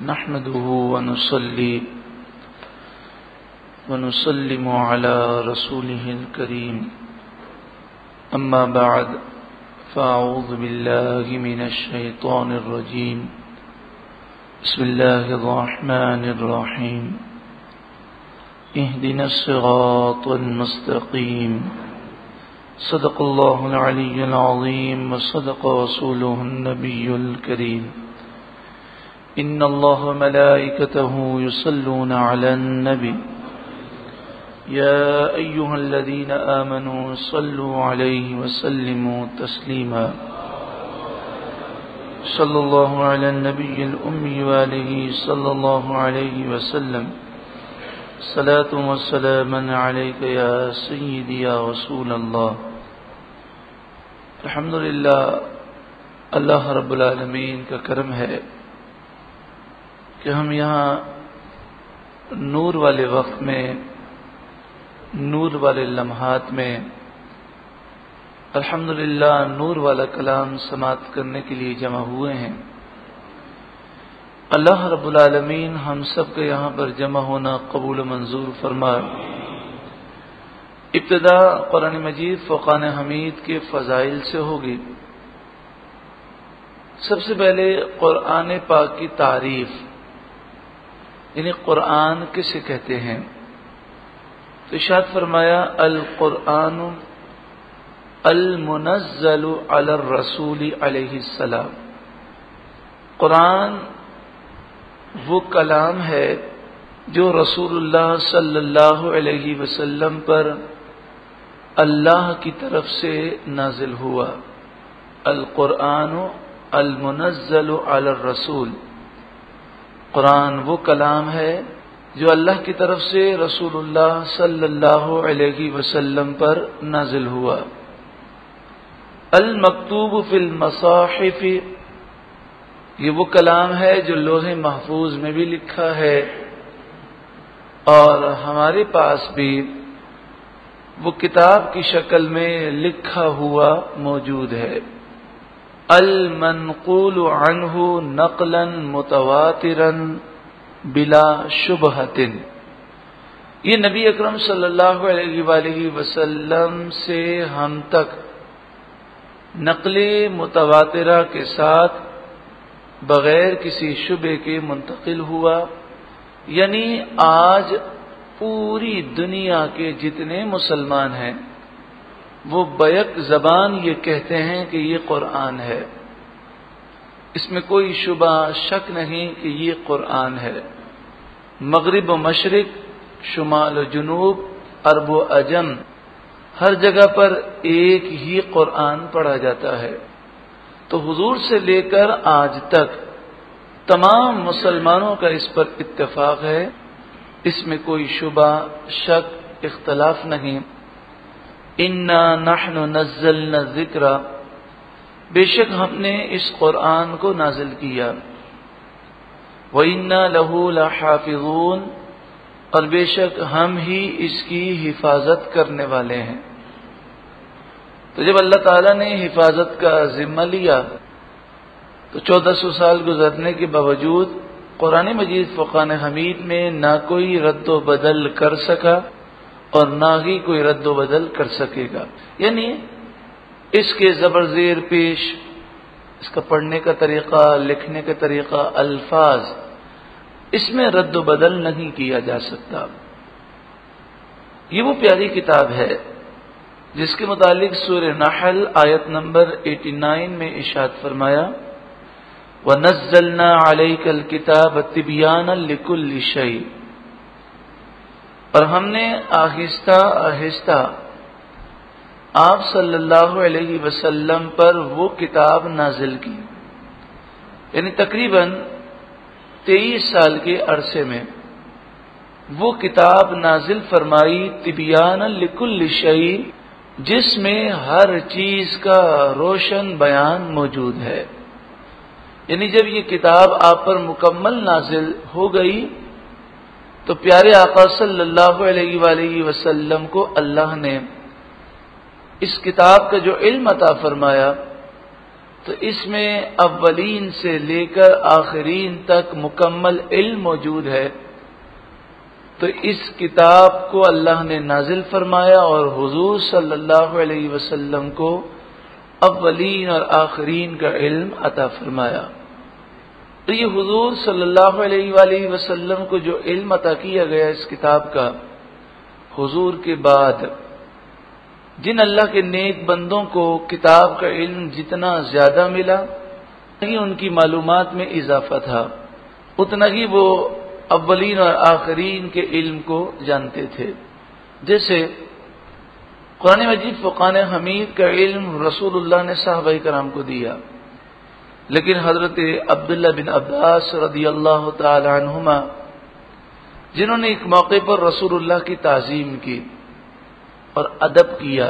نحمده ونصلي ونسلم على رسوله الكريم أما بعد فأعوذ بالله من الشيطان الرجيم بسم الله الرحمن الرحيم اهدنا الصراط المستقيم صدق الله العلي العظيم وصدق رسوله النبي الكريم إن الله وملائكته يصلون على النبي يا أيها الذين آمنوا صلوا عليه وسلموا تسليما صلى الله على النبي الأمي وآله صلى الله عليه وسلم صلاة وسلاما عليك يا سيدي يا رسول الله. الحمدللہ اللہ رب العالمین کا کرم ہے کہ ہم یہاں نور والے وقت میں، نور والے لمحات میں الحمدللہ نور والا کلام سماعت کرنے کے لیے جمع ہوئے ہیں. اللہ رب العالمین ہم سب کا یہاں پر جمع ہونا قبول و منظور فرمائے. ابتدا قرآن مجید فرقان حمید کے فضائل سے ہوگی. سب سے پہلے قرآن پاک کی تعریف، یعنی قرآن کسے کہتے ہیں. تو ارشاد فرمایا القرآن المنزل علی الرسول علیہ السلام. قرآن وہ کلام ہے جو رسول اللہ صلی اللہ علیہ وسلم پر اللہ کی طرف سے نازل ہوا. القرآن المنزل علی الرسول، قرآن وہ کلام ہے جو اللہ کی طرف سے رسول اللہ صلی اللہ علیہ وسلم پر نازل ہوا. المکتوب فی المصاحف، یہ وہ کلام ہے جو لوح محفوظ میں بھی لکھا ہے اور ہمارے پاس بھی وہ کتاب کی شکل میں لکھا ہوا موجود ہے. المنقول عنہ نقلا متواترا بلا شبہۃ، یہ نبی اکرم صلی اللہ علیہ وآلہ وسلم سے ہم تک نقل متواترہ کے ساتھ بغیر کسی شبہ کے منتقل ہوا. یعنی آج پوری دنیا کے جتنے مسلمان ہیں وہ بیک زبان یہ کہتے ہیں کہ یہ قرآن ہے. اس میں کوئی شبہ شک نہیں کہ یہ قرآن ہے. مغرب و مشرق، شمال و جنوب، عرب و عجم، ہر جگہ پر ایک ہی قرآن پڑھا جاتا ہے. تو حضور سے لے کر آج تک تمام مسلمانوں کا اس پر اتفاق ہے، اس میں کوئی شبہ شک اختلاف نہیں. انا نحن نزلنا الذکر، بے شک ہم نے اس قرآن کو نازل کیا. وَإِنَّا لَهُ لَحَافِظُونَ، اور بے شک ہم ہی اس کی حفاظت کرنے والے ہیں. تو جب اللہ تعالیٰ نے حفاظت کا ذمہ لیا تو 1400 سال گزرنے کے باوجود قرآن مجید فرقان حمید میں نہ کوئی رد و بدل کر سکا اور نہ ہی کوئی رد و بدل کر سکے گا. یعنی اس کے زبر زیر پیش، اس کا پڑھنے کا طریقہ، لکھنے کا طریقہ، الفاظ، اس میں رد و بدل نہیں کیا جا سکتا. یہ وہ پیاری کتاب ہے جس کے متعلق سورہ نحل آیت نمبر 89 میں ارشاد فرمایا وَنَزَّلْنَا عَلَيْكَ الْكِتَابَ تِبْيَانًا لِكُلِّ شَيْءٍ، اور ہم نے آہستہ آہستہ آپ صلی اللہ علیہ وسلم پر وہ کتاب نازل کی. یعنی تقریباً 23 سال کے عرصے میں وہ کتاب نازل فرمائی تبیانا لکل شیء، جس میں ہر چیز کا روشن بیان موجود ہے. یعنی جب یہ کتاب آپ پر مکمل نازل ہو گئی تو پیارے آقا صلی اللہ علیہ وآلہ وسلم کو اللہ نے اس کتاب کا جو علم عطا فرمایا تو اس میں اولین سے لے کر آخرین تک مکمل علم موجود ہے. تو اس کتاب کو اللہ نے نازل فرمایا اور حضور صلی اللہ علیہ وسلم کو اولین اور آخرین کا علم عطا فرمایا. تو یہ حضور صلی اللہ علیہ وآلہ وسلم کو جو علم عطا کیا گیا اس کتاب کا، حضور کے بعد جن اللہ کے نیک بندوں کو کتاب کا علم جتنا زیادہ ملا، ہی ان کی معلومات میں اضافہ تھا، اتنا ہی وہ اولین اور آخرین کے علم کو جانتے تھے. جیسے قرآن مجید فرقان حمید کا علم رسول اللہ نے صحابہ کرام کو دیا، لیکن حضرت عبداللہ بن عباس رضی اللہ تعالی عنہما جنہوں نے ایک موقع پر رسول اللہ کی تعظیم کی اور ادب کیا،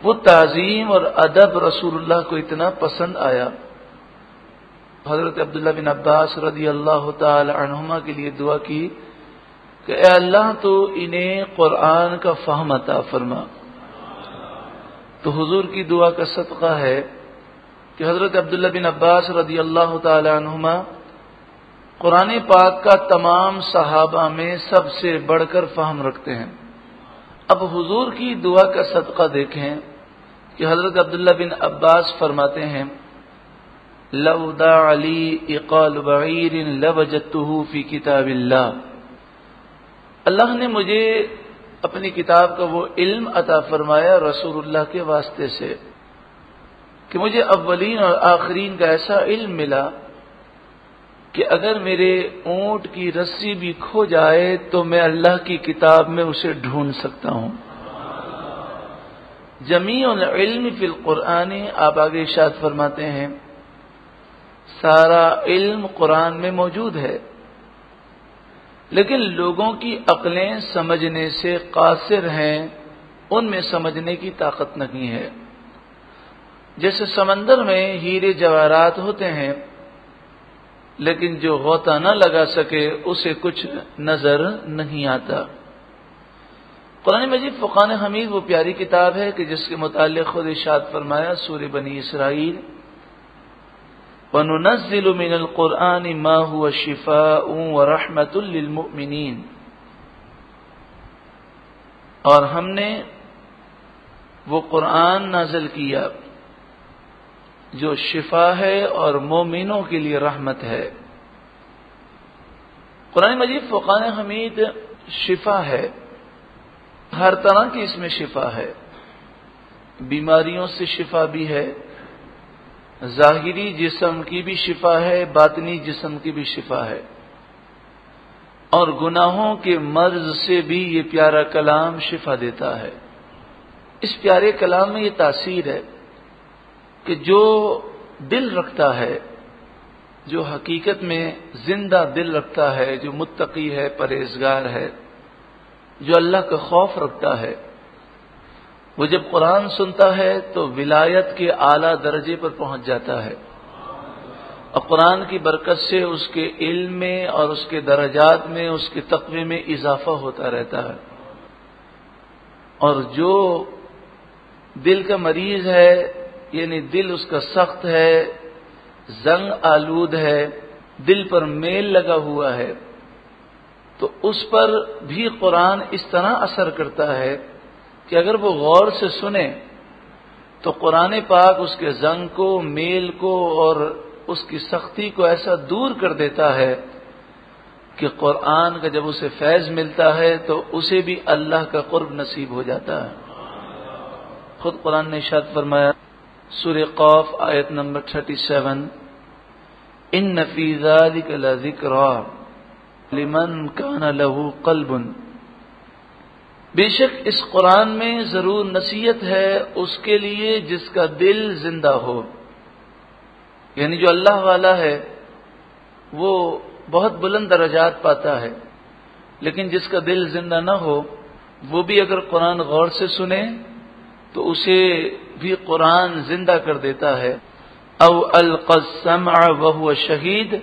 وہ تعظیم اور ادب رسول اللہ کو اتنا پسند آیا، حضرت عبداللہ بن عباس رضی اللہ تعالی عنہما کے لیے دعا کی کہ اے اللہ تو انہیں قرآن کا فہم عطا فرما. تو حضور کی دعا کا صدقہ ہے کہ حضرت عبداللہ بن عباس رضی اللہ تعالی عنہما قرآن پاک کا تمام صحابہ میں سب سے بڑھ کر فہم رکھتے ہیں. اب حضور کی دعا کا صدقہ دیکھیں کہ حضرت عبداللہ بن عباس فرماتے ہیں لو دعا علی اقال بعیر لوجدته فی کتاب اللہ. اللہ نے مجھے اپنی کتاب کا وہ علم عطا فرمایا رسول اللہ کے واسطے سے کہ مجھے اولین اور آخرین کا ایسا علم ملا کہ اگر میرے اونٹ کی رسی بھی کھو جائے تو میں اللہ کی کتاب میں اسے ڈھونڈ سکتا ہوں. جمیع العلم فی القرآن، آپ آگے ارشاد فرماتے ہیں سارا علم قرآن میں موجود ہے، لیکن لوگوں کی عقلیں سمجھنے سے قاصر ہیں، ان میں سمجھنے کی طاقت نہیں ہے. جیسے سمندر میں ہیرے جواہرات ہوتے ہیں، لیکن جو غوطہ نہ لگا سکے اسے کچھ نظر نہیں آتا. قرآن مجید فرقان حمید وہ پیاری کتاب ہے کہ جس کے متعلق خود ارشاد فرمایا سورہ بنی اسرائیل وَنُنَزِّلُ مِنَ الْقُرْآنِ مَا هُوَ شِفَاءٌ وَرَحْمَةٌ لِّلْمُؤْمِنِينَ. اور ہم نے وہ قرآن نازل کیا جو شفا ہے اور مومنوں کے لیے رحمت ہے. قرآن مجید فرقان حمید شفا ہے، ہر طرح کی اس میں شفا ہے، بیماریوں سے شفا بھی ہے، ظاہری جسم کی بھی شفا ہے، باطنی جسم کی بھی شفا ہے، اور گناہوں کے مرض سے بھی یہ پیارا کلام شفا دیتا ہے. اس پیارے کلام میں یہ تاثیر ہے کہ جو دل رکھتا ہے، جو حقیقت میں زندہ دل رکھتا ہے، جو متقی ہے، پرہیزگار ہے، جو اللہ کا خوف رکھتا ہے، وہ جب قرآن سنتا ہے تو ولایت کے اعلیٰ درجے پر پہنچ جاتا ہے، اور قرآن کی برکت سے اس کے علم میں اور اس کے درجات میں، اس کے تقوی میں اضافہ ہوتا رہتا ہے. اور جو دل کا مریض ہے، یعنی دل اس کا سخت ہے، زنگ آلود ہے، دل پر میل لگا ہوا ہے، تو اس پر بھی قرآن اس طرح اثر کرتا ہے کہ اگر وہ غور سے سنے تو قرآن پاک اس کے زنگ کو، میل کو اور اس کی سختی کو ایسا دور کر دیتا ہے کہ قرآن کا جب اسے فیض ملتا ہے تو اسے بھی اللہ کا قرب نصیب ہو جاتا ہے. خود قرآن نے ارشاد فرمایا سورہ قاف آیت نمبر 37 ان فی ذلک لذکری لمن کان لہ قلب. بے شک اس قرآن میں ضرور نصیحت ہے اس کے لیے جس کا دل زندہ ہو. یعنی جو اللہ والا ہے وہ بہت بلند درجات پاتا ہے، لیکن جس کا دل زندہ نہ ہو وہ بھی اگر قرآن غور سے سنے تو اسے بھی قرآن زندہ کر دیتا ہے. او القى السمع وهو شہید،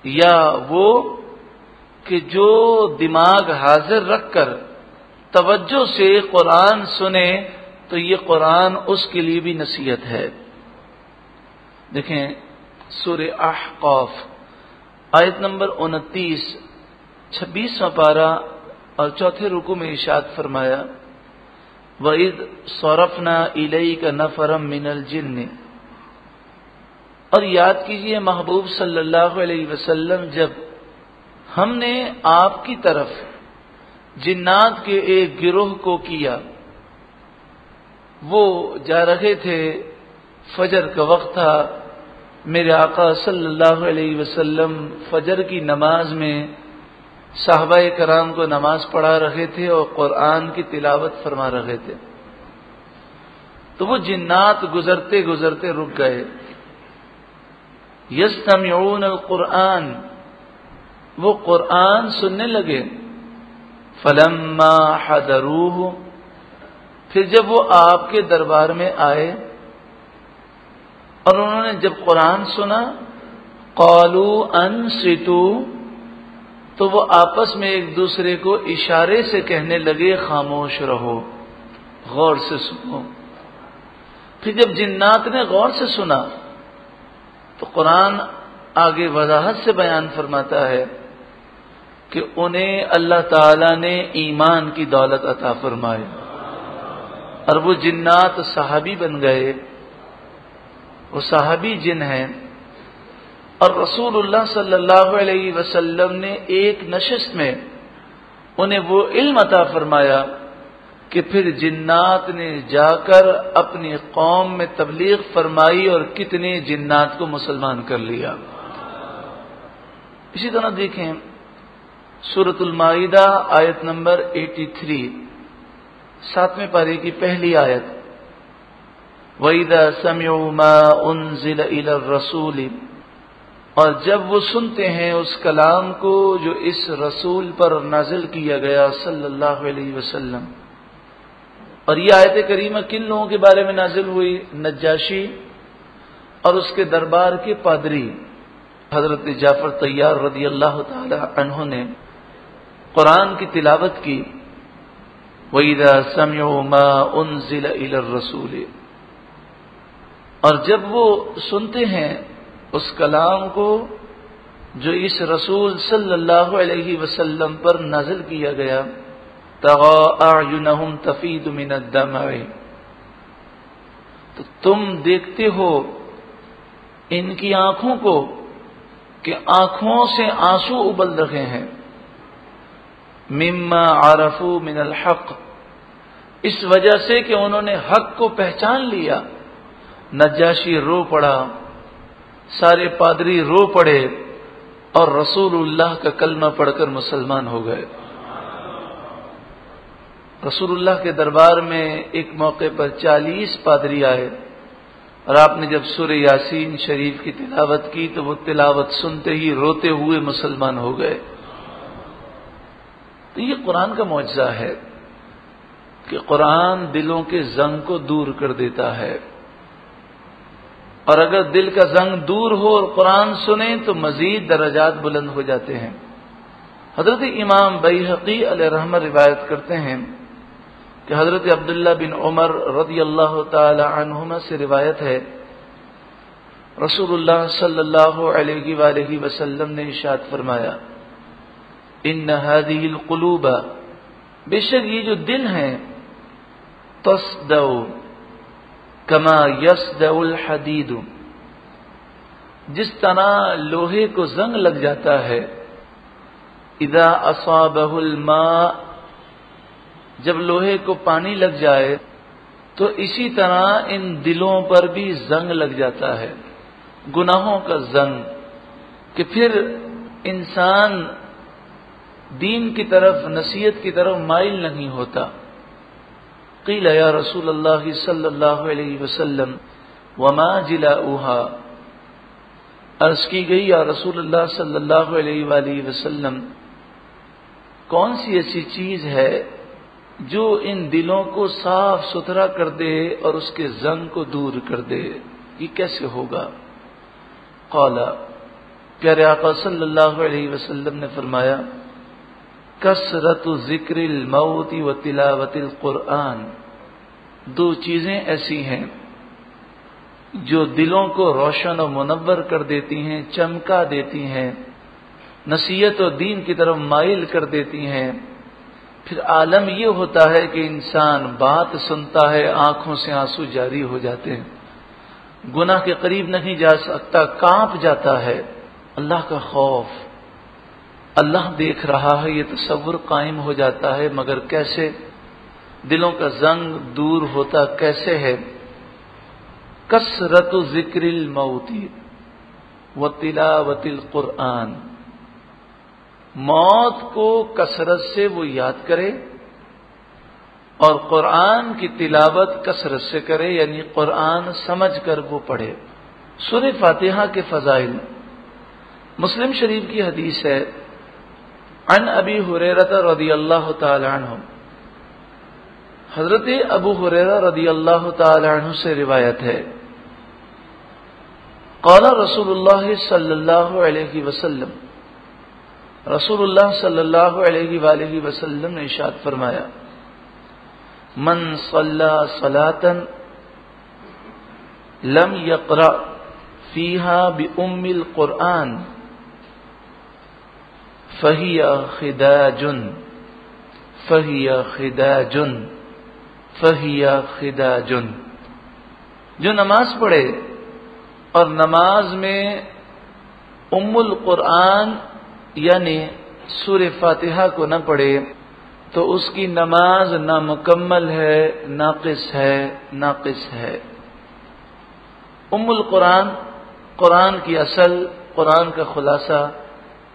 یا وہ کہ جو دماغ حاضر رکھ کر توجہ سے قرآن سنے تو یہ قرآن اس کے لیے بھی نصیحت ہے. دیکھیں سورہ احقاف آیت نمبر 29، 26واں پارہ اور چوتھے رکوع میں ارشاد فرمایا وَإِذْ صَرَفْنَا إِلَيْكَ نَفَرًا مِنَ الْجِنِّ، اور یاد کیجئے محبوب صلی اللہ علیہ وسلم جب ہم نے آپ کی طرف جنات کے ایک گروہ کو کیا، وہ جا رہے تھے، فجر کا وقت تھا، میرے آقا صلی اللہ علیہ وسلم فجر کی نماز میں صحابہ کرام کو نماز پڑھا رہے تھے اور قرآن کی تلاوت فرما رہے تھے، تو وہ جنات گزرتے گزرتے رک گئے، یستمعون القرآن، وہ قرآن سننے لگے، فلما حضروہ، پھر جب وہ آپ کے دربار میں آئے اور انہوں نے جب قرآن سنا، قالوا انصتوا، تو وہ آپس میں ایک دوسرے کو اشارے سے کہنے لگے خاموش رہو، غور سے سنو۔ پھر جب جنات نے غور سے سنا تو قرآن آگے وضاحت سے بیان فرماتا ہے کہ انہیں اللہ تعالی نے ایمان کی دولت عطا فرمائی اور وہ جنات صحابی بن گئے، وہ صحابی جن ہیں، اور رسول اللہ صلی اللہ علیہ وسلم نے ایک نشست میں انہیں وہ علم عطا فرمایا کہ پھر جنات نے جا کر اپنی قوم میں تبلیغ فرمائی اور کتنے جنات کو مسلمان کر لیا۔ اسی طرح دیکھیں سورۃ المائدہ آیت نمبر 83، 7ویں پارے کی پہلی آیت، وَإِذَا سَمِعُوا مَا أُنزِلَ إِلَى الرَّسُولِ، اور جب وہ سنتے ہیں اس کلام کو جو اس رسول پر نازل کیا گیا صلی اللہ علیہ وسلم۔ اور یہ آیت کریمہ کن لوگوں کے بارے میں نازل ہوئی؟ نجاشی اور اس کے دربار کے پادری حضرت جعفر طیار رضی اللہ تعالی عنہ نے قرآن کی تلاوت کی، وَإِذَا سَمِعُوا مَا أُنزِلَ إِلَى الرَّسُولِ، اور جب وہ سنتے ہیں اس کلام کو جو اس رسول صلی اللہ علیہ وسلم پر نازل کیا گیا، تَغَا أَعْيُنَهُمْ تَفِيضُ مِنَ الدَّمْعِ، تو تم دیکھتے ہو ان کی آنکھوں کو کہ آنکھوں سے آنسو ابل رہے ہیں، مما عرفوا من الحق، اس وجہ سے کہ انہوں نے حق کو پہچان لیا۔ نجاشی رو پڑا، سارے پادری رو پڑے اور رسول اللہ کا کلمہ پڑھ کر مسلمان ہو گئے۔ رسول اللہ کے دربار میں ایک موقع پر 40 پادری آئے اور آپ نے جب سورہ یاسین شریف کی تلاوت کی تو وہ تلاوت سنتے ہی روتے ہوئے مسلمان ہو گئے۔ تو یہ قرآن کا معجزہ ہے کہ قرآن دلوں کے زنگ کو دور کر دیتا ہے، اور اگر دل کا زنگ دور ہو اور قرآن سنیں تو مزید درجات بلند ہو جاتے ہیں۔ حضرت امام بیہقی علیہ رحمہ روایت کرتے ہیں کہ حضرت عبداللہ بن عمر رضی اللہ تعالی عنہما سے روایت ہے، رسول اللہ صلی اللہ علیہ وآلہ وسلم نے ارشاد فرمایا، ان هذه القلوب، بے شک یہ جو دل ہیں، تصدع کما یصدع الحدید، جس طرح لوہے کو زنگ لگ جاتا ہے، اذا اصابہ الماء، جب لوہے کو پانی لگ جائے تو اسی طرح ان دلوں پر بھی زنگ لگ جاتا ہے، گناہوں کا زنگ، کہ پھر انسان دین کی طرف، نصیحت کی طرف مائل نہیں ہوتا۔ قیل یا رسول اللہ صلی اللہ علیہ وسلم وما جلاؤها، عرض کی گئی یا رسول اللہ صلی اللہ علیہ وآلہ وسلم کون سی ایسی چیز ہے جو ان دلوں کو صاف ستھرا کر دے اور اس کے زنگ کو دور کر دے، یہ کیسے ہوگا؟ قال، پیارے آقا صلی اللہ علیہ وسلم نے فرمایا، کثرت ذکر الموت و تلاوت القرآن، دو چیزیں ایسی ہیں جو دلوں کو روشن و منور کر دیتی ہیں، چمکا دیتی ہیں، نصیحت و دین کی طرف مائل کر دیتی ہیں، پھر عالم یہ ہوتا ہے کہ انسان بات سنتا ہے، آنکھوں سے آنسو جاری ہو جاتے ہیں، گناہ کے قریب نہیں جا سکتا، کانپ جاتا ہے۔ اللہ کا خوف، اللہ دیکھ رہا ہے، یہ تصور قائم ہو جاتا ہے، مگر کیسے؟ دلوں کا زنگ دور ہوتا کیسے ہے؟ کثرت ذکر الموت و تلاوت القرآن، موت کو کثرت سے وہ یاد کرے اور قرآن کی تلاوت کثرت سے کرے، یعنی قرآن سمجھ کر وہ پڑھے۔ سورہ فاتحہ کے فضائل، مسلم شریف کی حدیث ہے، عن ابی ہریرہ رضی اللہ تعالی عنہ، حضرت ابو ہریرہ رضی اللہ تعالی عنہ سے روایت ہے، قال رسول اللہ صلی اللہ علیہ وسلم، رسول اللہ صلی اللہ علیہ وآلہ وسلم نے ارشاد فرمایا، من صلی صلاۃ لم یقرأ فیہا بأم القرآن فہی خداج فہی خداج فہی خداج، جو نماز پڑھے اور نماز میں ام القرآن یعنی سورہ فاتحہ کو نہ پڑھے تو اس کی نماز نامکمل ہے، ناقص ہے، ناقص ہے۔ ام القرآن، قرآن کی اصل، قرآن کا خلاصہ،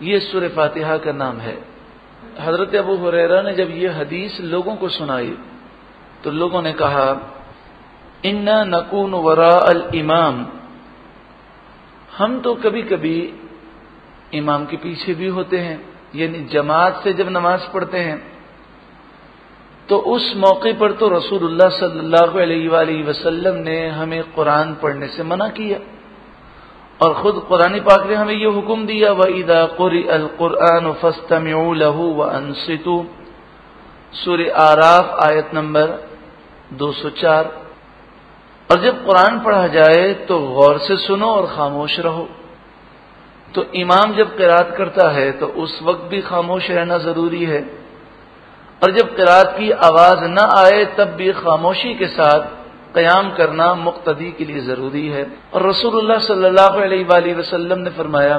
یہ سورہ فاتحہ کا نام ہے۔ حضرت ابو ہریرہ نے جب یہ حدیث لوگوں کو سنائی تو لوگوں نے کہا، انا نکون وراء الامام، ہم تو کبھی کبھی امام کے پیچھے بھی ہوتے ہیں، یعنی جماعت سے جب نماز پڑھتے ہیں تو اس موقع پر تو رسول اللہ صلی اللہ علیہ وآلہ وسلم نے ہمیں قرآن پڑھنے سے منع کیا، اور خود قرآن پاک نے ہمیں یہ حکم دیا، وَإِذَا قُرِئَ الْقُرْآنُ فَاسْتَمِعُوا لَهُ وَأَنصِتُوا، سورہ آراف آیت نمبر 204۔ اور جب قرآن پڑھا جائے تو غور سے سنو اور خاموش رہو۔ تو امام جب قرات کرتا ہے تو اس وقت بھی خاموش رہنا ضروری ہے، اور جب قرات کی آواز نہ آئے تب بھی خاموشی کے ساتھ قیام کرنا مقتدی کے لیے ضروری ہے۔ اور رسول اللہ صلی اللہ علیہ وآلہ وسلم نے فرمایا،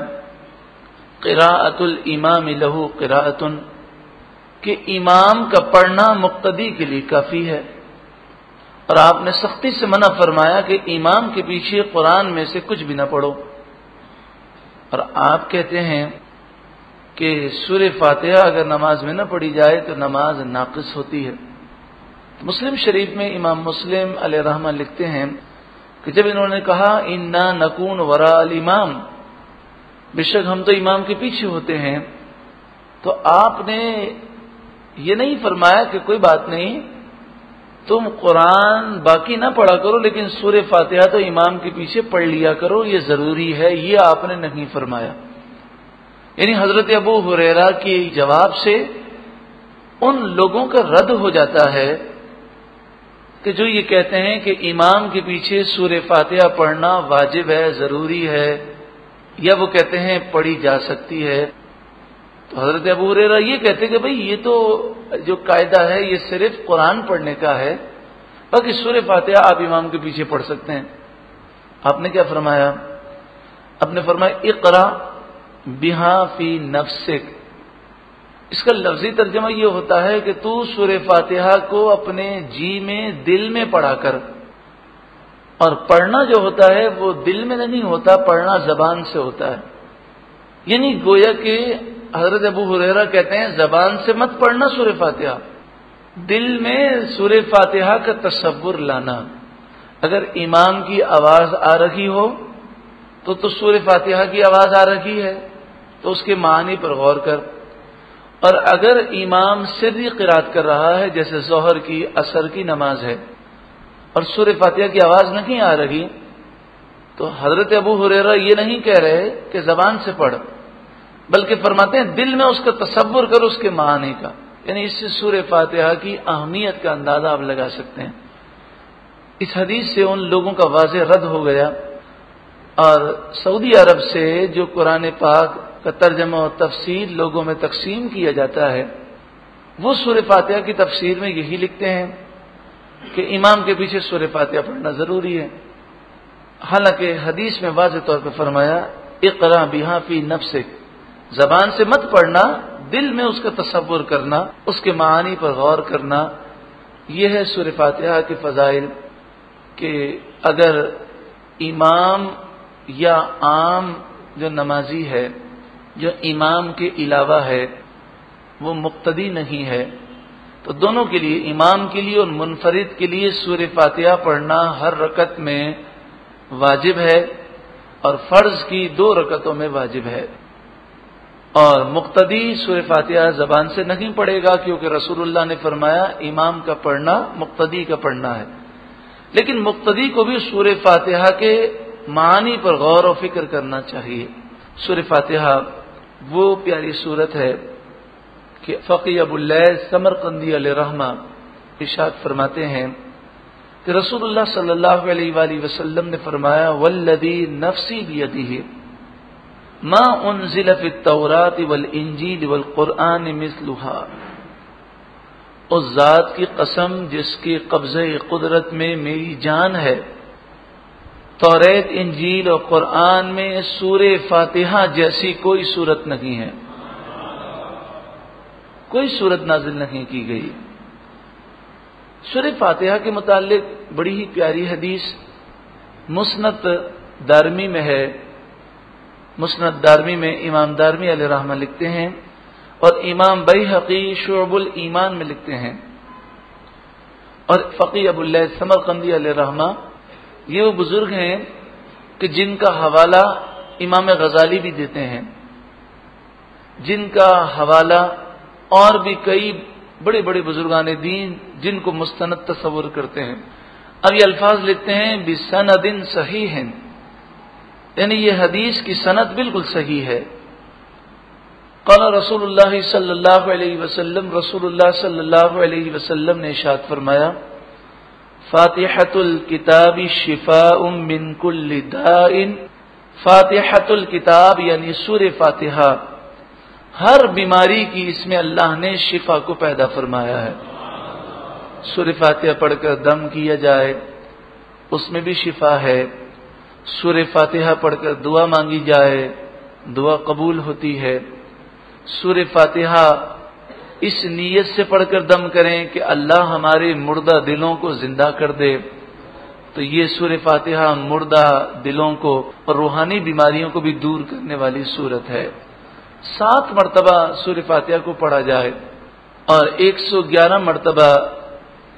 قراءۃ الامام لہ قراءۃ، کہ امام کا پڑھنا مقتدی کے لیے کافی ہے، اور آپ نے سختی سے منع فرمایا کہ امام کے پیچھے قرآن میں سے کچھ بھی نہ پڑھو۔ اور آپ کہتے ہیں کہ سورہ فاتحہ اگر نماز میں نہ پڑھی جائے تو نماز ناقص ہوتی ہے۔ مسلم شریف میں امام مسلم علیہ رحمہ لکھتے ہیں کہ جب انہوں نے کہا انا نکون وراء الامام، بے شک ہم تو امام کے پیچھے ہوتے ہیں، تو آپ نے یہ نہیں فرمایا کہ کوئی بات نہیں، تم قرآن باقی نہ پڑھا کرو لیکن سورہ فاتحہ تو امام کے پیچھے پڑھ لیا کرو، یہ ضروری ہے، یہ آپ نے نہیں فرمایا۔ یعنی حضرت ابو ہریرہ کے جواب سے ان لوگوں کا رد ہو جاتا ہے کہ جو یہ کہتے ہیں کہ امام کے پیچھے سورہ فاتحہ پڑھنا واجب ہے، ضروری ہے، یا وہ کہتے ہیں پڑھی جا سکتی ہے۔ تو حضرت ابو ہریرہ یہ کہتے کہ بھئی یہ تو جو قاعدہ ہے یہ صرف قرآن پڑھنے کا ہے، باقی سورہ فاتحہ آپ امام کے پیچھے پڑھ سکتے ہیں۔ آپ نے کیا فرمایا؟ آپ نے فرمایا اقرا بہا فی نفسک، اس کا لفظی ترجمہ یہ ہوتا ہے کہ تو سورہ فاتحہ کو اپنے جی میں، دل میں پڑھا کر۔ اور پڑھنا جو ہوتا ہے وہ دل میں نہیں ہوتا، پڑھنا زبان سے ہوتا ہے۔ یعنی گویا کہ حضرت ابو ہریرہ کہتے ہیں زبان سے مت پڑھنا سورہ فاتحہ، دل میں سورہ فاتحہ کا تصور لانا۔ اگر امام کی آواز آ رہی ہو تو سورہ فاتحہ کی آواز آ رہی ہے تو اس کے معنی پر غور کر، اور اگر امام سری قرات کر رہا ہے جیسے ظہر کی، عصر کی نماز ہے، اور سورہ فاتحہ کی آواز نہیں آ رہی، تو حضرت ابو ہریرہ یہ نہیں کہہ رہے کہ زبان سے پڑھ، بلکہ فرماتے ہیں دل میں اس کا تصور کر، اس کے معنی کا۔ یعنی اس سے سورہ فاتحہ کی اہمیت کا اندازہ آپ لگا سکتے ہیں۔ اس حدیث سے ان لوگوں کا واضح رد ہو گیا، اور سعودی عرب سے جو قرآن پاک کا ترجمہ و تفسیر لوگوں میں تقسیم کیا جاتا ہے، وہ سورہ فاتحہ کی تفسیر میں یہی لکھتے ہیں کہ امام کے پیچھے سورہ فاتحہ پڑھنا ضروری ہے، حالانکہ حدیث میں واضح طور پہ فرمایا اقرا بہا فی نفسک، زبان سے مت پڑھنا، دل میں اس کا تصور کرنا، اس کے معانی پر غور کرنا۔ یہ ہے سورہ فاتحہ کے فضائل کہ اگر امام یا عام جو نمازی ہے، جو امام کے علاوہ ہے، وہ مقتدی نہیں ہے، تو دونوں کے لیے، امام کے لیے اور منفرد کے لیے سورہ فاتحہ پڑھنا ہر رکعت میں واجب ہے، اور فرض کی 2 رکعتوں میں واجب ہے۔ اور مقتدی سورہ فاتحہ زبان سے نہیں پڑھے گا، کیونکہ رسول اللہ نے فرمایا امام کا پڑھنا مقتدی کا پڑھنا ہے، لیکن مقتدی کو بھی سورہ فاتحہ کے معانی پر غور و فکر کرنا چاہیے۔ سورہ فاتحہ وہ پیاری سورت ہے کہ فقی ابو اللیث سمرقندی علیہ رحمہ ارشاد فرماتے ہیں کہ رسول اللہ صلی اللہ علیہ وآلہ وسلم نے فرمایا والذی نفسی بیدہ ما انزل فی التوراۃ والانجیل والقرآن مثلھا، اس ذات کی قسم جس کے قبضہ قدرت میں میری جان ہے، توریت، انجیل اور قرآن میں سورہ فاتحہ جیسی کوئی صورت نہیں ہے، کوئی صورت نازل نہیں کی گئی۔ سورہ فاتحہ کے متعلق بڑی ہی پیاری حدیث مسند دارمی میں ہے۔ مسند دارمی میں امام دارمی علیہ رحمہ لکھتے ہیں، اور امام بیہقی شعب الایمان میں لکھتے ہیں، اور فقی ابو اللیث سمرقندی علیہ رحمہ یہ وہ بزرگ ہیں کہ جن کا حوالہ امام غزالی بھی دیتے ہیں، جن کا حوالہ اور بھی کئی بڑے بڑے بزرگان دین جن کو مستند تصور کرتے ہیں۔ اب یہ الفاظ لکھتے ہیں بسند صحیح، یعنی یہ حدیث کی سند بالکل صحیح ہے۔ قال رسول اللہ صلی اللہ علیہ وسلم، رسول اللہ صلی اللہ علیہ وسلم نے ارشاد فرمایا فاتحۃ الکتاب شفاء من کل داء، فاتحۃ الکتاب یعنی سورہ فاتحہ ہر بیماری کی اس میں اللہ نے شفا کو پیدا فرمایا ہے۔ سورہ فاتحہ پڑھ کر دم کیا جائے اس میں بھی شفا ہے، سورہ فاتحہ پڑھ کر دعا مانگی جائے دعا قبول ہوتی ہے، سورہ فاتحہ اس نیت سے پڑھ کر دم کریں کہ اللہ ہمارے مردہ دلوں کو زندہ کر دے، تو یہ سورہ فاتحہ مردہ دلوں کو اور روحانی بیماریوں کو بھی دور کرنے والی سورت ہے۔ 7 مرتبہ سورہ فاتحہ کو پڑھا جائے اور 111 مرتبہ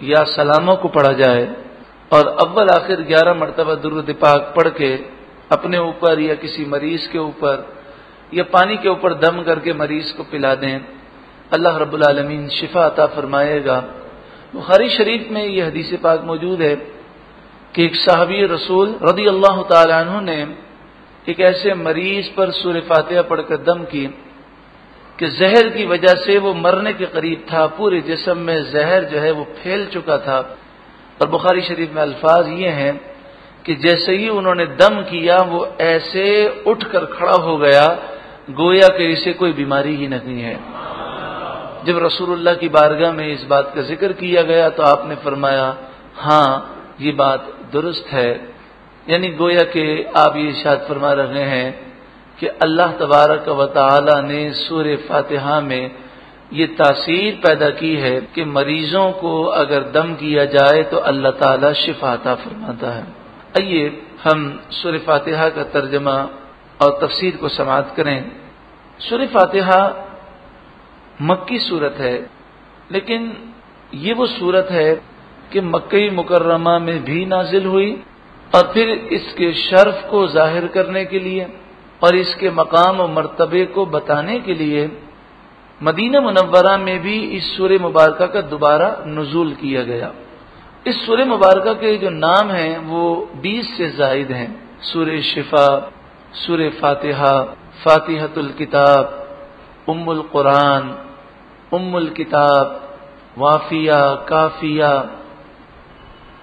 یا سلاموں کو پڑھا جائے، اور اول آخر 11 مرتبہ درود پاک پڑھ کے اپنے اوپر یا کسی مریض کے اوپر یا پانی کے اوپر دم کر کے مریض کو پلا دیں، اللہ رب العالمین شفا عطا فرمائے گا۔ بخاری شریف میں یہ حدیث پاک موجود ہے کہ ایک صحابی رسول رضی اللہ تعالی عنہ نے ایک ایسے مریض پر سورہ فاتحہ پڑھ کر دم کی کہ زہر کی وجہ سے وہ مرنے کے قریب تھا، پورے جسم میں زہر جو ہے وہ پھیل چکا تھا، اور بخاری شریف میں الفاظ یہ ہیں کہ جیسے ہی انہوں نے دم کیا وہ ایسے اٹھ کر کھڑا ہو گیا گویا کہ اسے کوئی بیماری ہی نہیں ہے۔ جب رسول اللہ کی بارگاہ میں اس بات کا ذکر کیا گیا تو آپ نے فرمایا ہاں یہ بات درست ہے، یعنی گویا کہ آپ یہ ارشاد فرما رہے ہیں کہ اللہ تبارک و تعالی نے سورہ فاتحہ میں یہ تاثیر پیدا کی ہے کہ مریضوں کو اگر دم کیا جائے تو اللہ تعالی شفا عطا فرماتا ہے۔ آئیے ہم سورہ فاتحہ کا ترجمہ اور تفسیر کو سماعت کریں۔ سورہ فاتحہ مکی سورت ہے، لیکن یہ وہ سورت ہے کہ مکہ مکرمہ میں بھی نازل ہوئی، اور پھر اس کے شرف کو ظاہر کرنے کے لیے اور اس کے مقام و مرتبے کو بتانے کے لیے مدینہ منورہ میں بھی اس سورہ مبارکہ کا دوبارہ نزول کیا گیا۔ اس سورہ مبارکہ کے جو نام ہیں وہ 20 سے زائد ہیں، سورہ شفا، سورہ فاتحہ، فاتحۃ الکتاب، ام القرآن، ام الکتاب، وافیہ، کافیہ،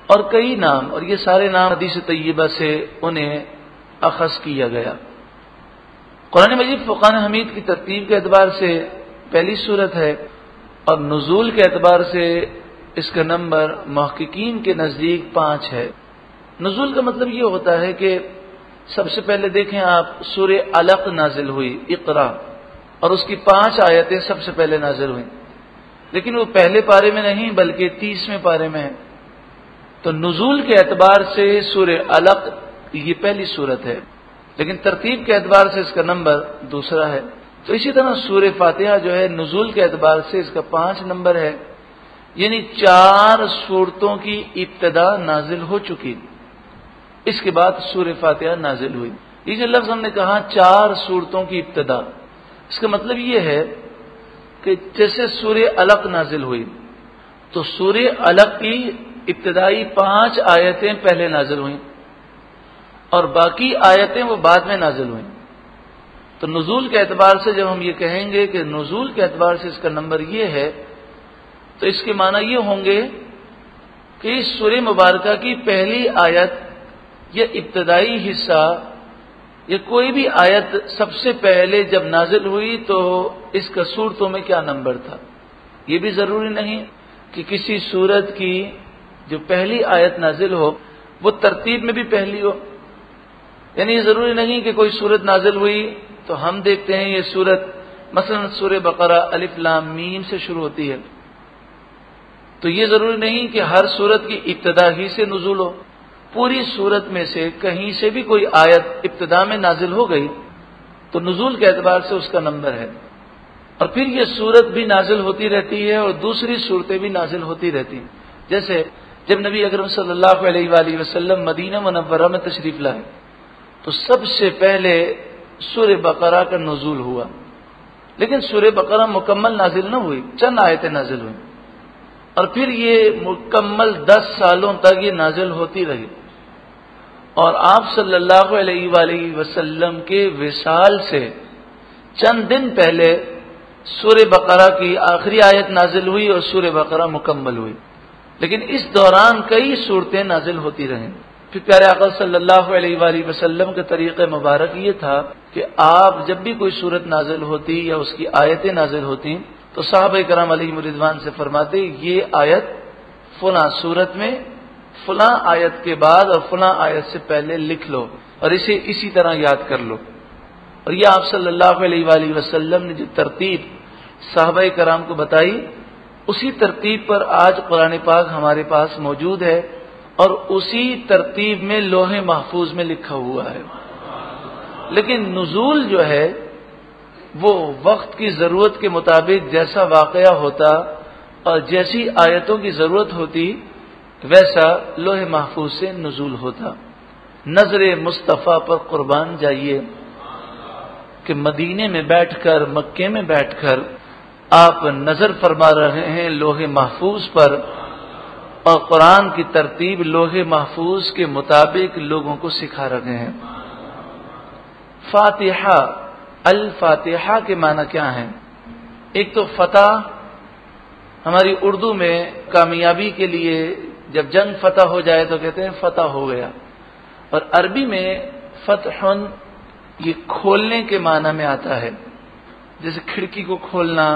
اور کئی نام، اور یہ سارے نام حدیث طیبہ سے انہیں اخذ کیا گیا۔ قرآن مجید فرقان حمید کی ترتیب کے اعتبار سے پہلی سورت ہے، اور نزول کے اعتبار سے اس کا نمبر محققین کے نزدیک 5 ہے۔ نزول کا مطلب یہ ہوتا ہے کہ سب سے پہلے دیکھیں آپ، سورہ علق نازل ہوئی، اقرا، اور اس کی 5 آیتیں سب سے پہلے نازل ہوئیں، لیکن وہ پہلے پارے میں نہیں بلکہ 30ویں پارے میں ہے۔ تو نزول کے اعتبار سے سورہ علق یہ پہلی سورت ہے، لیکن ترتیب کے اعتبار سے اس کا نمبر دوسرا ہے۔ تو اسی طرح سورہ فاتحہ جو ہے نزول کے اعتبار سے اس کا 5 نمبر ہے، یعنی 4 سورتوں کی ابتدا نازل ہو چکی، اس کے بعد سورہ فاتحہ نازل ہوئی۔ یہ جو لفظ ہم نے کہا 4 سورتوں کی ابتدا، اس کا مطلب یہ ہے کہ جیسے سورہ علق نازل ہوئی تو سورہ علق کی ابتدائی 5 آیتیں پہلے نازل ہوئیں اور باقی آیتیں وہ بعد میں نازل ہوئیں۔ تو نزول کے اعتبار سے جب ہم یہ کہیں گے کہ نزول کے اعتبار سے اس کا نمبر یہ ہے، تو اس کے معنی یہ ہوں گے کہ اس سورہ مبارکہ کی پہلی آیت یا ابتدائی حصہ یا کوئی بھی آیت سب سے پہلے جب نازل ہوئی تو اس کا سورتوں میں کیا نمبر تھا۔ یہ بھی ضروری نہیں کہ کسی سورت کی جو پہلی آیت نازل ہو وہ ترتیب میں بھی پہلی ہو، یعنی یہ ضروری نہیں کہ کوئی سورت نازل ہوئی تو ہم دیکھتے ہیں یہ سورت مثلا سورہ بقرہ الف لام میم سے شروع ہوتی ہے، تو یہ ضروری نہیں کہ ہر سورت کی ابتدا ہی سے نزول ہو، پوری سورت میں سے کہیں سے بھی کوئی آیت ابتدا میں نازل ہو گئی تو نزول کے اعتبار سے اس کا نمبر ہے۔ اور پھر یہ سورت بھی نازل ہوتی رہتی ہے اور دوسری صورتیں بھی نازل ہوتی رہتی ہیں، جیسے جب نبی اکرم صلی اللہ علیہ وآلہ وسلم مدینہ منورہ میں تشریف لائے تو سب سے پہلے سورہ بقرہ کا نزول ہوا، لیکن سورہ بقرہ مکمل نازل نہ ہوئی، چند آیتیں نازل ہوئیں، اور پھر یہ مکمل 10 سالوں تک یہ نازل ہوتی رہی، اور آپ صلی اللہ علیہ وآلہ وسلم کے وصال سے چند دن پہلے سورہ بقرہ کی آخری آیت نازل ہوئی اور سورہ بقرہ مکمل ہوئی، لیکن اس دوران کئی صورتیں نازل ہوتی رہیں۔ پھر پیارے آقا صلی اللہ علیہ وآلہ وسلم کا طریقہ مبارک یہ تھا کہ آپ جب بھی کوئی صورت نازل ہوتی یا اس کی آیتیں نازل ہوتی تو صحابہ کرام علیہم رضوان سے فرماتے یہ آیت فلاں صورت میں فلاں آیت کے بعد اور فلاں آیت سے پہلے لکھ لو اور اسے اسی طرح یاد کر لو۔ اور یہ آپ صلی اللہ علیہ وآلہ وسلم نے جو ترتیب صحابہ کرام کو بتائی اسی ترتیب پر آج قرآن پاک ہمارے پاس موجود ہے اور اسی ترتیب میں لوح محفوظ میں لکھا ہوا ہے، لیکن نزول جو ہے وہ وقت کی ضرورت کے مطابق جیسا واقعہ ہوتا اور جیسی آیتوں کی ضرورت ہوتی ویسا لوح محفوظ سے نزول ہوتا۔ نظر مصطفیٰ پر قربان جائیے کہ مدینے میں بیٹھ کر مکے میں بیٹھ کر آپ نظر فرما رہے ہیں لوح محفوظ پر، اور قرآن کی ترتیب لوح محفوظ کے مطابق لوگوں کو سکھا رہے ہیں۔ فاتحہ، الفاتحہ کے معنی کیا ہیں؟ ایک تو فتح، ہماری اردو میں کامیابی کے لیے جب جنگ فتح ہو جائے تو کہتے ہیں فتح ہو گیا، اور عربی میں فتح یہ کھولنے کے معنی میں آتا ہے، جیسے کھڑکی کو کھولنا،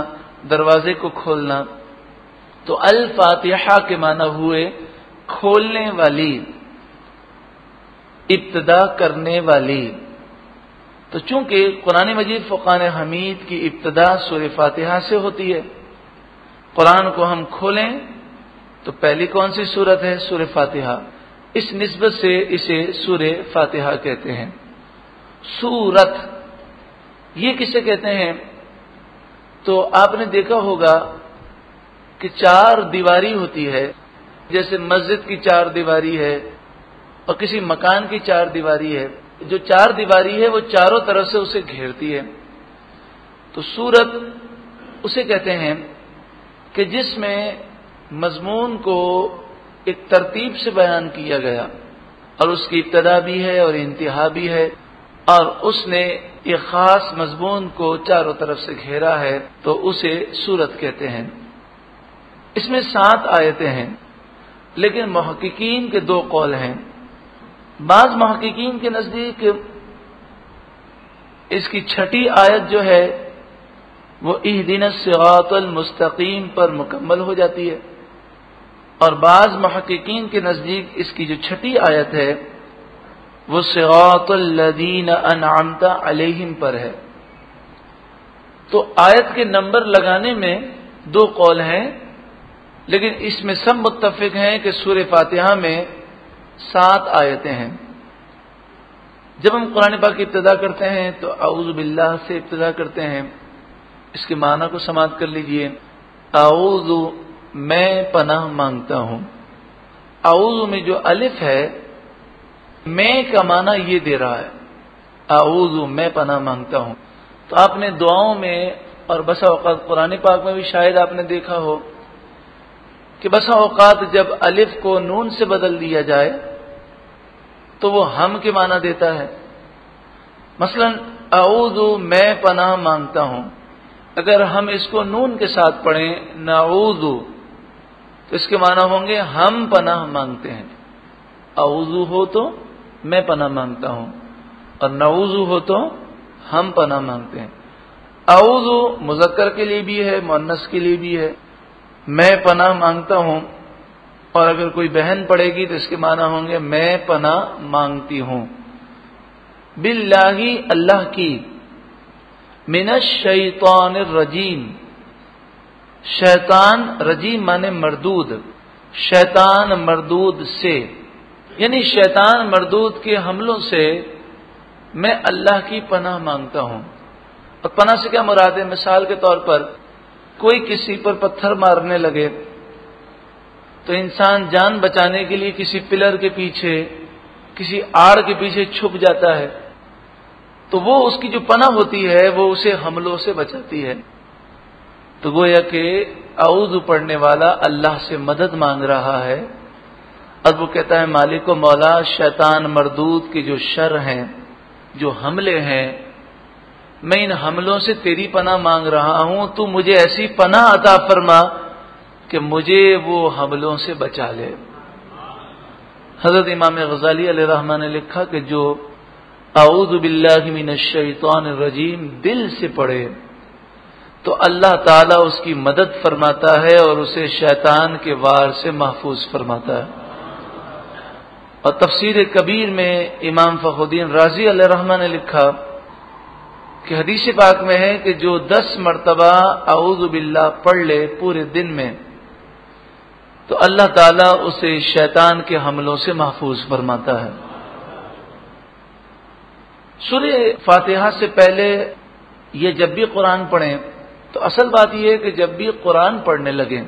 دروازے کو کھولنا، تو الفاتحہ کے معنی ہوئے کھولنے والی، ابتدا کرنے والی۔ تو چونکہ قرآن مجید فرقان حمید کی ابتدا سورہ فاتحہ سے ہوتی ہے، قرآن کو ہم کھولیں تو پہلی کون سی سورت ہے؟ سورہ فاتحہ، اس نسبت سے اسے سورہ فاتحہ کہتے ہیں۔ سورت یہ کسے کہتے ہیں؟ تو آپ نے دیکھا ہوگا کہ 4 دیواری ہوتی ہے، جیسے مسجد کی 4 دیواری ہے اور کسی مکان کی 4 دیواری ہے، جو 4 دیواری ہے وہ چاروں طرف سے اسے گھیرتی ہے۔ تو سورت اسے کہتے ہیں کہ جس میں مضمون کو ایک ترتیب سے بیان کیا گیا اور اس کی ابتدا بھی ہے اور انتہا بھی ہے، اور اس نے ایک خاص مضمون کو چاروں طرف سے گھیرا ہے تو اسے سورت کہتے ہیں۔ اس میں 7 آیتیں ہیں، لیکن محققین کے دو قول ہیں. بعض محققین کے نزدیک اس کی چھٹی آیت جو ہے وہ اہدنا الصراط المستقیم پر مکمل ہو جاتی ہے، اور بعض محققین کے نزدیک اس کی جو چھٹی آیت ہے وہ صراط الذین انعمت علیہم پر ہے. تو آیت کے نمبر لگانے میں دو قول ہیں، لیکن اس میں سب متفق ہیں کہ سورہ فاتحہ میں 7 آیتیں ہیں. جب ہم قرآن پاک کی ابتدا کرتے ہیں تو اعوذ باللہ سے ابتدا کرتے ہیں. اس کے معنی کو سماعت کر لیجئے. اعوذ میں پناہ مانگتا ہوں. اعوذ میں جو الف ہے میں کا معنی یہ دے رہا ہے، اعوذ میں پناہ مانگتا ہوں. تو آپ نے دعاؤں میں اور بسا اوقات قرآن پاک میں بھی شاید آپ نے دیکھا ہو کہ بسا اوقات جب الف کو نون سے بدل دیا جائے تو وہ ہم کے معنی دیتا ہے. مثلا اعوذ میں پناہ مانگتا ہوں، اگر ہم اس کو نون کے ساتھ پڑھیں نعوذ تو اس کے معنی ہوں گے ہم پناہ مانگتے ہیں. اعوذ ہو تو میں پناہ مانگتا ہوں، اور نعوذ ہو تو ہم پناہ مانگتے ہیں. اعوذ مذکر کے لیے بھی ہے، مؤنث کے لیے بھی ہے. میں پناہ مانگتا ہوں، اور اگر کوئی بہن پڑھے گی تو اس کے معنی ہوں گے میں پناہ مانگتی ہوں. باللہ اللہ کی، من الشیطان الرجیم، شیطان رجیم مانے مردود، شیطان مردود سے، یعنی شیطان مردود کے حملوں سے میں اللہ کی پناہ مانگتا ہوں. اور پناہ سے کیا مراد ہے؟ مثال کے طور پر کوئی کسی پر پتھر مارنے لگے تو انسان جان بچانے کے لیے کسی پلر کے پیچھے، کسی آڑ کے پیچھے چھپ جاتا ہے، تو وہ اس کی جو پناہ ہوتی ہے وہ اسے حملوں سے بچاتی ہے. تو گویا کہ اعوذ پڑھنے والا اللہ سے مدد مانگ رہا ہے، اور وہ کہتا ہے مالک و مولا، شیطان مردود کے جو شر ہیں، جو حملے ہیں، میں ان حملوں سے تیری پناہ مانگ رہا ہوں. تو مجھے ایسی پناہ عطا فرما کہ مجھے وہ حملوں سے بچا لے. حضرت امام غزالی علیہ رحمہ نے لکھا کہ جو اعوذ باللہ من الشیطان الرجیم دل سے پڑھے تو اللہ تعالیٰ اس کی مدد فرماتا ہے اور اسے شیطان کے وار سے محفوظ فرماتا ہے. اور تفسیر کبیر میں امام فخر الدین رازی علیہ رحمہ نے لکھا کہ حدیث پاک میں ہے کہ جو 10 مرتبہ اعوذ باللہ پڑھ لے پورے دن میں تو اللہ تعالیٰ اسے شیطان کے حملوں سے محفوظ فرماتا ہے. سورہ فاتحہ سے پہلے یہ جب بھی قرآن پڑھیں تو اصل بات یہ ہے کہ جب بھی قرآن پڑھنے لگیں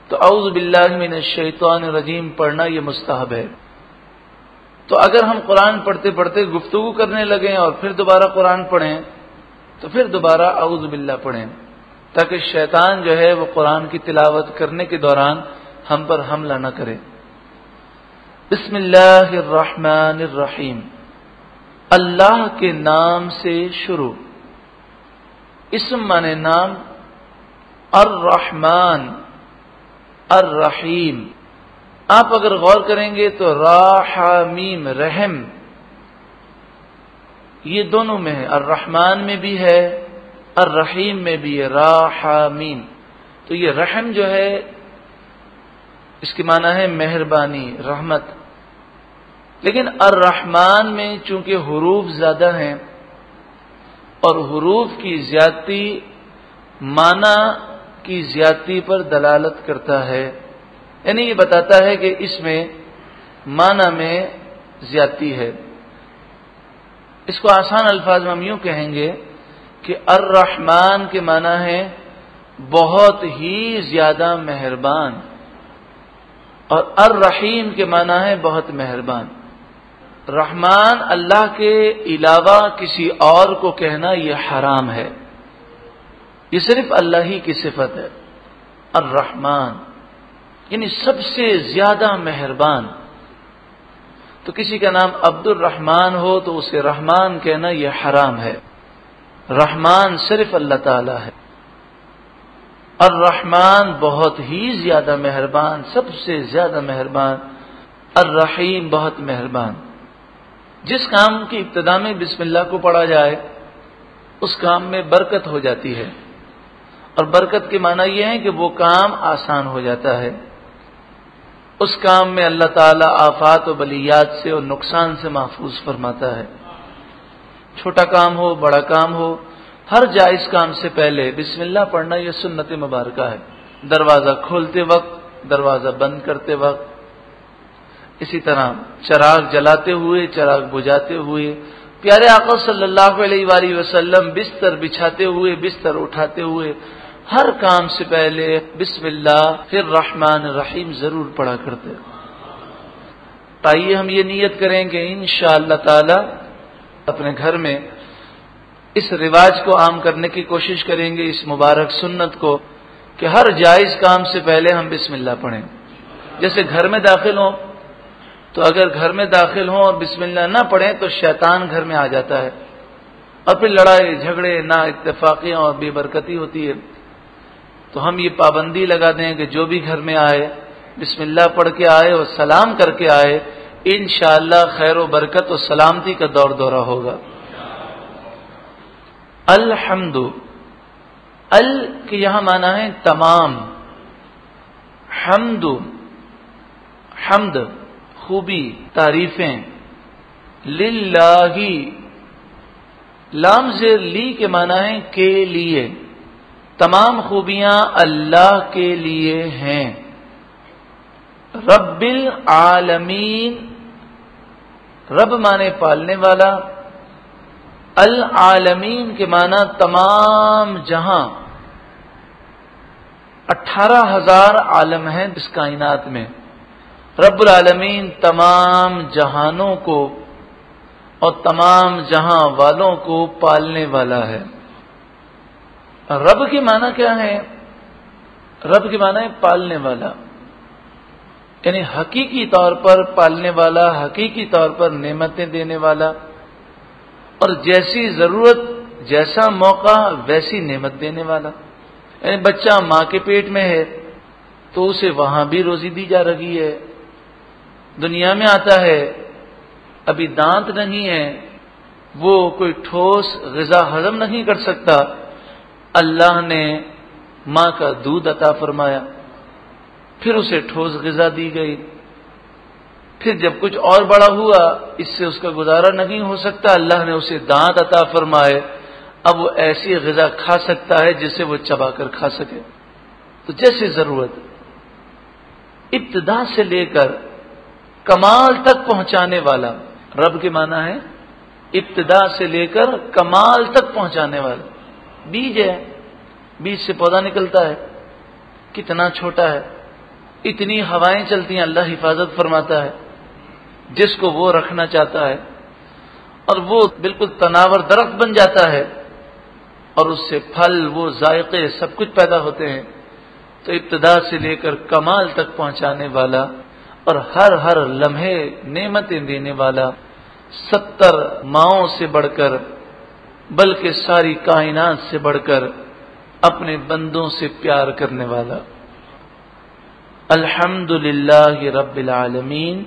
تو اعوذ باللہ من الشیطان الرجیم پڑھنا یہ مستحب ہے. تو اگر ہم قرآن پڑھتے پڑھتے گفتگو کرنے لگیں اور پھر دوبارہ قرآن پڑھیں تو پھر دوبارہ اعوذ باللہ پڑھیں، تاکہ شیطان جو ہے وہ قرآن کی تلاوت کرنے کے دوران ہم پر حملہ نہ کرے. بسم اللہ الرحمن الرحیم، اللہ کے نام سے شروع. اسم مانے نام، الرحمن الرحیم. آپ اگر غور کریں گے تو راحمیم رحم یہ دونوں میں ہے، الرحمن میں بھی ہے، الرحیم میں بھی ہے، راحمیم. تو یہ رحم جو ہے اس کی معنی ہے مہربانی، رحمت. لیکن الرحمن میں چونکہ حروف زیادہ ہیں اور حروف کی زیادتی معنی کی زیادتی پر دلالت کرتا ہے، یعنی یہ بتاتا ہے کہ اس میں معنی میں زیادتی ہے. اس کو آسان الفاظ میں ہم یوں کہیں گے کہ الرحمن کے معنی ہے بہت ہی زیادہ مہربان، اور الرحیم کے معنی ہے بہت مہربان. رحمان اللہ کے علاوہ کسی اور کو کہنا یہ حرام ہے، یہ صرف اللہ ہی کی صفت ہے. الرحمن یعنی سب سے زیادہ مہربان. تو کسی کا نام عبد الرحمن ہو تو اسے رحمان کہنا یہ حرام ہے. رحمان صرف اللہ تعالی ہے. الرحمن بہت ہی زیادہ مہربان، سب سے زیادہ مہربان، الرحیم بہت مہربان۔ جس کام کی ابتدا میں بسم اللہ کو پڑھا جائے اس کام میں برکت ہو جاتی ہے، اور برکت کے معنی یہ ہے کہ وہ کام آسان ہو جاتا ہے۔ اس کام میں اللہ تعالیٰ آفات و بلیات سے اور نقصان سے محفوظ فرماتا ہے۔ چھوٹا کام ہو بڑا کام ہو، ہر جائز کام سے پہلے بسم اللہ پڑھنا یہ سنت مبارکہ ہے۔ دروازہ کھولتے وقت، دروازہ بند کرتے وقت، اسی طرح چراغ جلاتے ہوئے، چراغ بجھاتے ہوئے، پیارے آقا صلی اللہ علیہ وآلہ وسلم بستر بچھاتے ہوئے، بستر اٹھاتے ہوئے، ہر کام سے پہلے بسم اللہ پھر الرحمن الرحیم ضرور پڑھا کرتے۔ آئیے ہم یہ نیت کریں کہ انشاءاللہ تعالی اپنے گھر میں اس رواج کو عام کرنے کی کوشش کریں گے، اس مبارک سنت کو، کہ ہر جائز کام سے پہلے ہم بسم اللہ پڑھیں۔ جیسے گھر میں داخل ہوں تو اگر گھر میں داخل ہوں اور بسم اللہ نہ پڑھیں تو شیطان گھر میں آ جاتا ہے، اور پھر لڑائی جھگڑے نا اتفاقیاں اور بے برکتی ہوتی ہے۔ تو ہم یہ پابندی لگا دیں کہ جو بھی گھر میں آئے بسم اللہ پڑھ کے آئے اور سلام کر کے آئے، انشاءاللہ خیر و برکت و سلامتی کا دور دورہ ہوگا۔ الحمد، ال کے یہاں معنی ہے تمام، حمد، حمد خوبی تعریفیں، للہ، لام زیر لی کے معنی ہے کے لیے، تمام خوبیاں اللہ کے لیے ہیں۔ رب العالمین، رب مانے پالنے والا، العالمین کے معنی تمام جہاں، 18,000 عالم ہیں اس کائنات میں، رب العالمین تمام جہانوں کو اور تمام جہاں والوں کو پالنے والا ہے۔ رب کے معنی کیا ہے؟ رب کے معنی ہے پالنے والا، یعنی حقیقی طور پر پالنے والا، حقیقی طور پر نعمتیں دینے والا، اور جیسی ضرورت جیسا موقع ویسی نعمت دینے والا۔ یعنی بچہ ماں کے پیٹ میں ہے تو اسے وہاں بھی روزی دی جا رہی ہے، دنیا میں آتا ہے ابھی دانت نہیں ہے، وہ کوئی ٹھوس غذا ہضم نہیں کر سکتا، اللہ نے ماں کا دودھ عطا فرمایا، پھر اسے ٹھوس غذا دی گئی، پھر جب کچھ اور بڑا ہوا اس سے اس کا گزارا نہیں ہو سکتا، اللہ نے اسے دانت عطا فرمائے، اب وہ ایسی غذا کھا سکتا ہے جسے وہ چبا کر کھا سکے۔ تو جیسے ضرورت ابتدا سے لے کر کمال تک پہنچانے والا، رب کے معنی ہے ابتدا سے لے کر کمال تک پہنچانے والا۔ بیج ہے، بیج سے پودا نکلتا ہے، کتنا چھوٹا ہے، اتنی ہوائیں چلتی ہیں، اللہ حفاظت فرماتا ہے جس کو وہ رکھنا چاہتا ہے، اور وہ بالکل تناور درخت بن جاتا ہے، اور اس سے پھل، وہ ذائقے سب کچھ پیدا ہوتے ہیں۔ تو ابتدا سے لے کر کمال تک پہنچانے والا اور ہر لمحے نعمتیں دینے والا، 70 ماؤں سے بڑھ کر بلکہ ساری کائنات سے بڑھ کر اپنے بندوں سے پیار کرنے والا۔ الحمدللہ رب العالمین،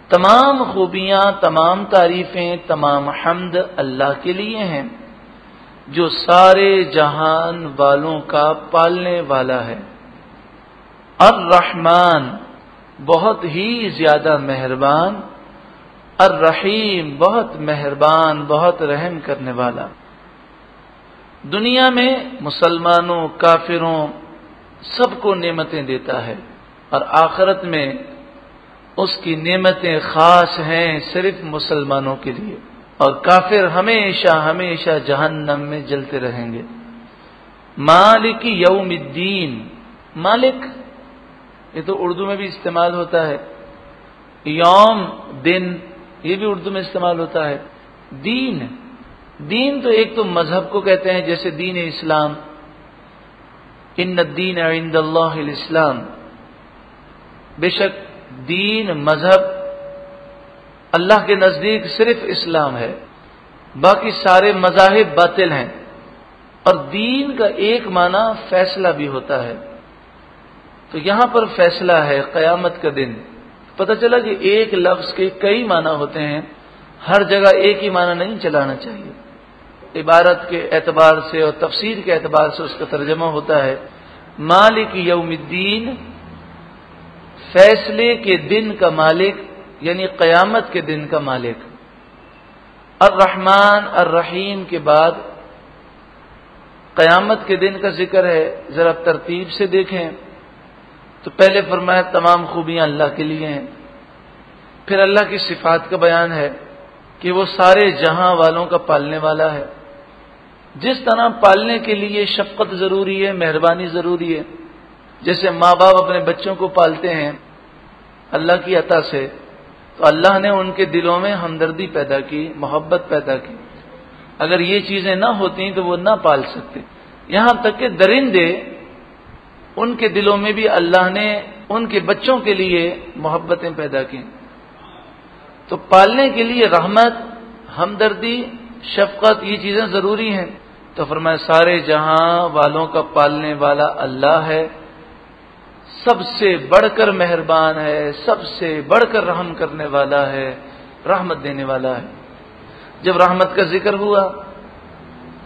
تمام خوبیاں، تمام تعریفیں، تمام حمد اللہ کے لیے ہیں جو سارے جہان والوں کا پالنے والا ہے۔ الرحمن، بہت ہی زیادہ مہربان، الرحیم، بہت مہربان، بہت رحم کرنے والا۔ دنیا میں مسلمانوں، کافروں سب کو نعمتیں دیتا ہے، اور آخرت میں اس کی نعمتیں خاص ہیں صرف مسلمانوں کے لیے، اور کافر ہمیشہ ہمیشہ جہنم میں جلتے رہیں گے۔ مالک یوم الدین، مالک یہ تو اردو میں بھی استعمال ہوتا ہے، یوم دن یہ بھی اردو میں استعمال ہوتا ہے، دین، دین تو ایک تو مذہب کو کہتے ہیں، جیسے دین اسلام، ان الدین عند اللہ الاسلام، بے شک دین، مذہب اللہ کے نزدیک صرف اسلام ہے، باقی سارے مذاہب باطل ہیں۔ اور دین کا ایک معنی فیصلہ بھی ہوتا ہے، تو یہاں پر فیصلہ ہے قیامت کا دن۔ پتہ چلا کہ ایک لفظ کے کئی معنی ہوتے ہیں، ہر جگہ ایک ہی معنی نہیں چلانا چاہیے۔ عبارت کے اعتبار سے اور تفسیر کے اعتبار سے اس کا ترجمہ ہوتا ہے مالک یوم الدین، فیصلے کے دن کا مالک، یعنی قیامت کے دن کا مالک۔ الرحمن الرحیم کے بعد قیامت کے دن کا ذکر ہے، ذرا ترتیب سے دیکھیں تو پہلے فرمایا تمام خوبیاں اللہ کے لیے ہیں، پھر اللہ کی صفات کا بیان ہے کہ وہ سارے جہاں والوں کا پالنے والا ہے۔ جس طرح پالنے کے لیے شفقت ضروری ہے، مہربانی ضروری ہے، جیسے ماں باپ اپنے بچوں کو پالتے ہیں اللہ کی عطا سے، تو اللہ نے ان کے دلوں میں ہمدردی پیدا کی، محبت پیدا کی۔ اگر یہ چیزیں نہ ہوتی تو وہ نہ پال سکتے۔ یہاں تک کہ درندے، ان کے دلوں میں بھی اللہ نے ان کے بچوں کے لیے محبتیں پیدا کی۔ تو پالنے کے لیے رحمت، ہمدردی، شفقت، یہ چیزیں ضروری ہیں۔ تو فرمایا سارے جہاں والوں کا پالنے والا اللہ ہے، سب سے بڑھ کر مہربان ہے، سب سے بڑھ کر رحم کرنے والا ہے، رحمت دینے والا ہے۔ جب رحمت کا ذکر ہوا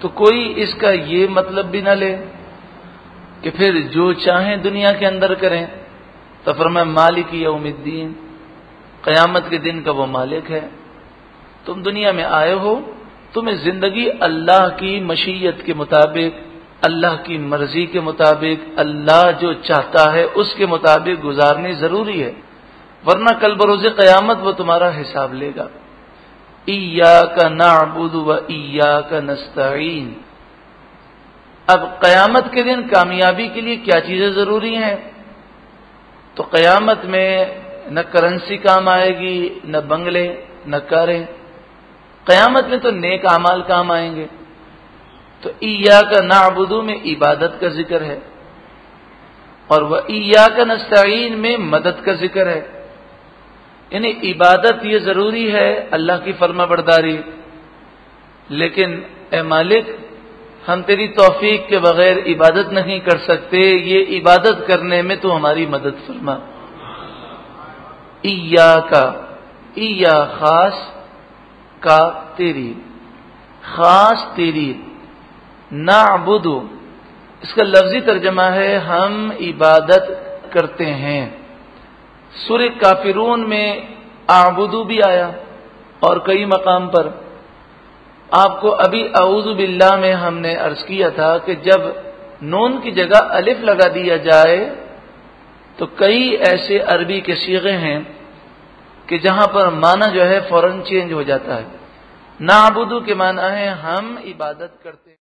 تو کوئی اس کا یہ مطلب بھی نہ لے کہ پھر جو چاہیں دنیا کے اندر کریں، تو فرمایا مالک یوم الدین، قیامت کے دن کا وہ مالک ہے۔ تم دنیا میں آئے ہو، تمہیں زندگی اللہ کی مشیت کے مطابق، اللہ کی مرضی کے مطابق، اللہ جو چاہتا ہے اس کے مطابق گزارنی ضروری ہے، ورنہ کل بروز قیامت وہ تمہارا حساب لے گا۔ ایاک نعبد و ایاک نستعین۔ اب قیامت کے دن کامیابی کے لیے کیا چیزیں ضروری ہیں؟ تو قیامت میں نہ کرنسی کام آئے گی، نہ بنگلے، نہ کاریں۔ قیامت میں تو نیک اعمال کام آئیں گے۔ تو ایاک نعبد میں عبادت کا ذکر ہے، اور وہ ایاک نستعین میں مدد کا ذکر ہے۔ یعنی عبادت یہ ضروری ہے، اللہ کی فرما برداری، لیکن اے مالک ہم تیری توفیق کے بغیر عبادت نہیں کر سکتے، یہ عبادت کرنے میں تو ہماری مدد فرما۔ ایاکا، ایا خاص، کا تیری، خاص تیری، نعبد اس کا لفظی ترجمہ ہے ہم عبادت کرتے ہیں۔ سورہ کافرون میں اعبدو بھی آیا اور کئی مقام پر۔ آپ کو ابھی اعوذ باللہ میں ہم نے عرض کیا تھا کہ جب نون کی جگہ الف لگا دیا جائے تو کئی ایسے عربی کے صیغے ہیں کہ جہاں پر معنی جو ہے فوراً چینج ہو جاتا ہے۔ نعبدو کے معنی ہے ہم عبادت کرتے ہیں۔